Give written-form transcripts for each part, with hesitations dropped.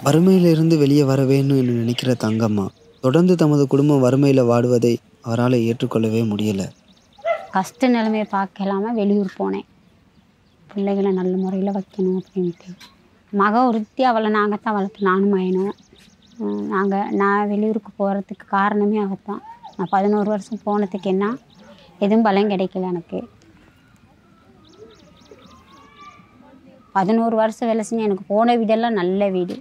வறுமையிலிருந்து வெளியே வர வேணும் என்று நினைக்கிற தங்கம்மா தொடர்ந்து தமது குடும்பம் வறுமையில் வாடுவதை அவரால் ஏற்றுக்கொள்ளவே முடியல. கஷ்ட நிலைமையை பார்க்கலாம வெளியூர் போனேன். பிள்ளைகளை நல்ல முறையில் வைக்கணும் அப்படின்ட்டு. மக ஒருத்தி அவளை நாங்கள் தான் வளர்த்து நானும் மயனும். நான் வெளியூருக்கு போகிறதுக்கு காரணமே அவள். நான் 11 வருஷம் போனதுக்கு என்ன எதுவும் பலம் கிடைக்கல எனக்கு. 11 வருஷம் வேலை செஞ்சேன். எனக்கு போன வீடெல்லாம் நல்ல வீடு.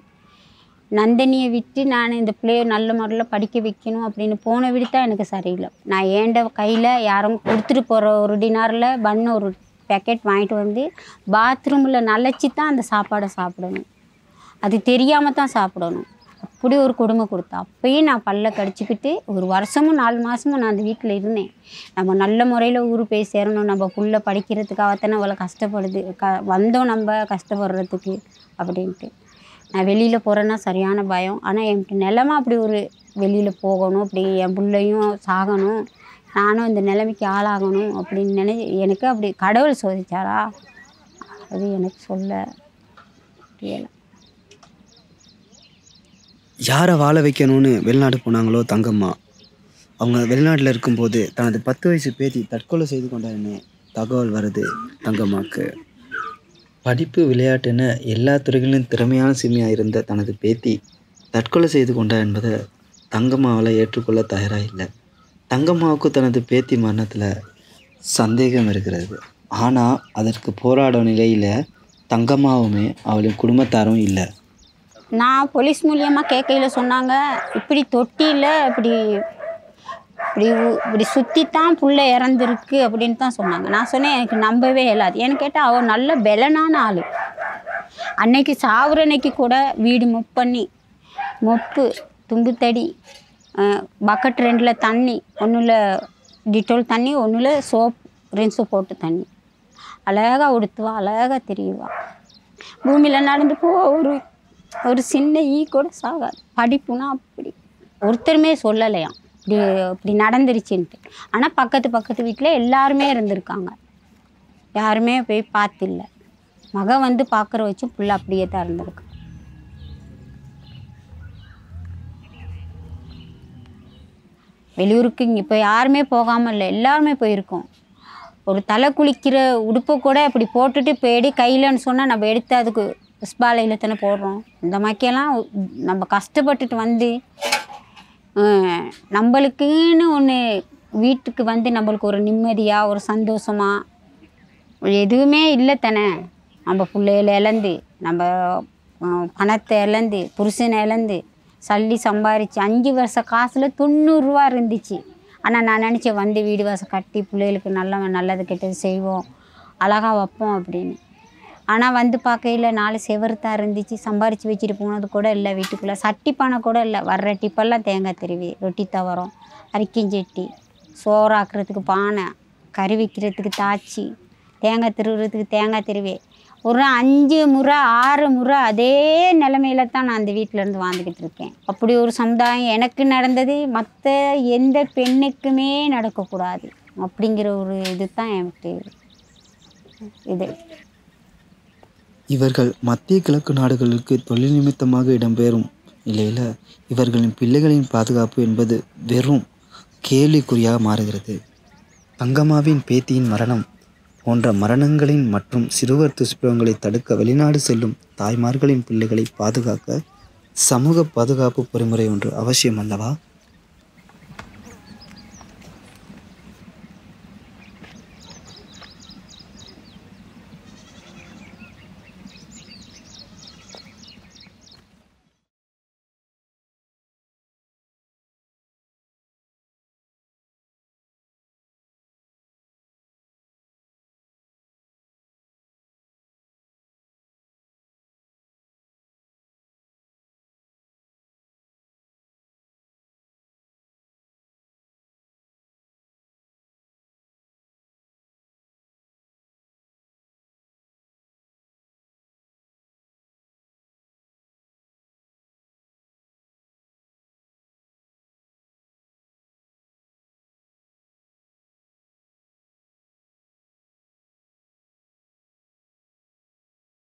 நந்தினியை விட்டு நான் இந்த பிள்ளைய நல்ல முறையில் படிக்க வைக்கணும் அப்படின்னு போன வீடு தான் எனக்கு சரியில்லை. நான் ஏண்ட கையில் யாரும் கொடுத்துட்டு போகிற ஒரு டினாரில் பண்ண ஒரு பேக்கெட் வாங்கிட்டு வந்து பாத்ரூமில் நனைச்சி தான் அந்த சாப்பாடை சாப்பிடணும். அது தெரியாமல் தான் சாப்பிடணும். அப்படி ஒரு கொடுமை கொடுத்தா. அப்பயும் நான் பல்ல கடிச்சிக்கிட்டு ஒரு வருஷமும் 4 மாதமும் நான் அந்த வீட்டில் இருந்தேன். நம்ம நல்ல முறையில் ஊர் போய் சேரணும், நம்ம புள்ள படிக்கிறதுக்காகத்தானே அவ்வளோ கஷ்டப்படுது, வந்தோம் நம்ம கஷ்டப்படுறதுக்கு அப்படின்ட்டு. நான் வெளியில் போகிறேன்னா சரியான பயம். ஆனால் எனக்கு நிலமை அப்படி ஒரு வெளியில் போகணும், அப்படி என் பிள்ளையும் சாகணும், நானும் இந்த நிலைமைக்கு ஆளாகணும் அப்படின்னு எனக்கு அப்படி கடவுள் சோதிச்சாரா அது எனக்கு சொல்ல முடியலை. யாரை வாழ வைக்கணும்னு வெளிநாடு போனாங்களோ தங்கம்மா, அவங்க வெளிநாட்டில் இருக்கும்போது தனது 10 வயசு பேத்தி தற்கொலை செய்து கொண்டாருன்னு தகவல் வருது தங்கம்மாவுக்கு. படிப்பு விளையாட்டுன்னு எல்லா துறைகளிலும் திறமையான சிறுமியாக இருந்த தனது பேத்தி தற்கொலை செய்து கொண்டார் என்பதை தங்கம்மாவால் ஏற்றுக்கொள்ள தயாராக இல்லை. தங்கம்மாவுக்கு தனது பேத்தி மரணத்தில் சந்தேகம் இருக்கிறது. ஆனால் அதற்கு போராடும் நிலையில் தங்கம்மாவுமே அவளின் குடும்பத்தாரும் இல்லை. நான் போலீஸ் மூலியமாக கேட்கையில் சொன்னாங்க, இப்படி தொட்டியில் இப்படி இப்படி இப்படி சுற்றித்தான் புள்ள இறந்துருக்கு அப்படின்னு தான் சொன்னாங்க. நான் சொன்னேன் எனக்கு நம்பவே இயலாது. ஏன்னு கேட்டால் அவள் நல்ல பலனான ஆள். அன்னைக்கு சாவுற அன்னைக்கு கூட வீடு மொப்பு தும்புத்தடி பக்கெட் 2ல் தண்ணி, 1ல் டிட்டோல் தண்ணி, 1ல் சோப் ரின்ஸு போட்டு தண்ணி, அழகாக உடுத்துவா, அழகாக தெரியுவா. பூமியில் நடந்து போ ஒரு சின்ன ஈ கூட சாகாது. படிப்புனா அப்படி ஒருத்தருமே சொல்லலையாம் இப்படி நடந்துருச்சுன்ட்டு. ஆனால் பக்கத்து வீட்டில் எல்லாருமே இருந்திருக்காங்க. யாருமே போய் பார்த்தில்ல. மக வந்து பார்க்குற வச்சும் புள்ள அப்படியே தான் இருந்திருக்கு. வெளியூருக்கு இங்கே இப்போ யாருமே போகாமல் இல்லை, எல்லாருமே போயிருக்கோம். ஒரு தலை குளிக்கிற உடுப்பை கூட இப்படி போட்டுட்டு போயிடி கையிலன்னு சொன்னால் நம்ம எடுத்து அதுக்கு ஸ்பாலையில் தானே போடுறோம். இந்த மாதிரியெல்லாம் நம்ம கஷ்டப்பட்டுட்டு வந்து நம்மளுக்குன்னு ஒன்று வீட்டுக்கு வந்து நம்மளுக்கு ஒரு நிம்மதியாக ஒரு சந்தோஷமாக எதுவுமே இல்லை தானே. நம்ம பிள்ளைகளை இழந்து, நம்ம பணத்தை இழந்து, புருஷனை இழந்து, சல்லி சம்பாரித்து 5 வருஷ காசில் 90 ரூபா இருந்துச்சு. ஆனால் நான் நினச்சேன் வந்து வீடு வாசல் கட்டி பிள்ளைகளுக்கு நல்லது கெட்டது செய்வோம், அழகாக வைப்போம் அப்படின்னு. ஆனால் வந்து பார்க்கையில் 4 செவரு தான் இருந்துச்சு. சம்பாரித்து வச்சுட்டு போனது கூட இல்லை. வீட்டுக்குள்ளே சட்டி பானை கூட இல்லை. வர்ற டிப்பெல்லாம் தேங்காய் திருவி, ரொட்டி தவறம், அரிக்கஞ்சட்டி, சோறாக்குறதுக்கு பானை, கறி வைக்கிறதுக்கு தாச்சி, தேங்காய் திருவுறதுக்கு தேங்காய் திருவி, ஒரு 5 முறை 6 முறை அதே நிலைமையில தான் நான் அந்த வீட்டிலேருந்து வாழ்ந்துக்கிட்டு இருக்கேன். அப்படி ஒரு சமுதாயம் எனக்கு நடந்தது மற்ற எந்த பெண்ணுக்குமே நடக்கக்கூடாது அப்படிங்கிற ஒரு இது தான் எனக்கு இது. இவர்கள் மத்திய கிழக்கு நாடுகளுக்கு தொழில் நிமித்தமாக இடம்பெறும் நிலையில் இவர்களின் பிள்ளைகளின் பாதுகாப்பு என்பது வெறும் கேள்விக்குறியாக மாறுகிறது. தங்கம்மாவின் பேத்தியின் மரணம் போன்ற மரணங்களின் மற்றும் சிறுவர் துஷ்பிரங்களை தடுக்க வெளிநாடு செல்லும் தாய்மார்களின் பிள்ளைகளை பாதுகாக்க சமூக பாதுகாப்பு பொறிமுறை ஒன்று அவசியம் அல்லவா?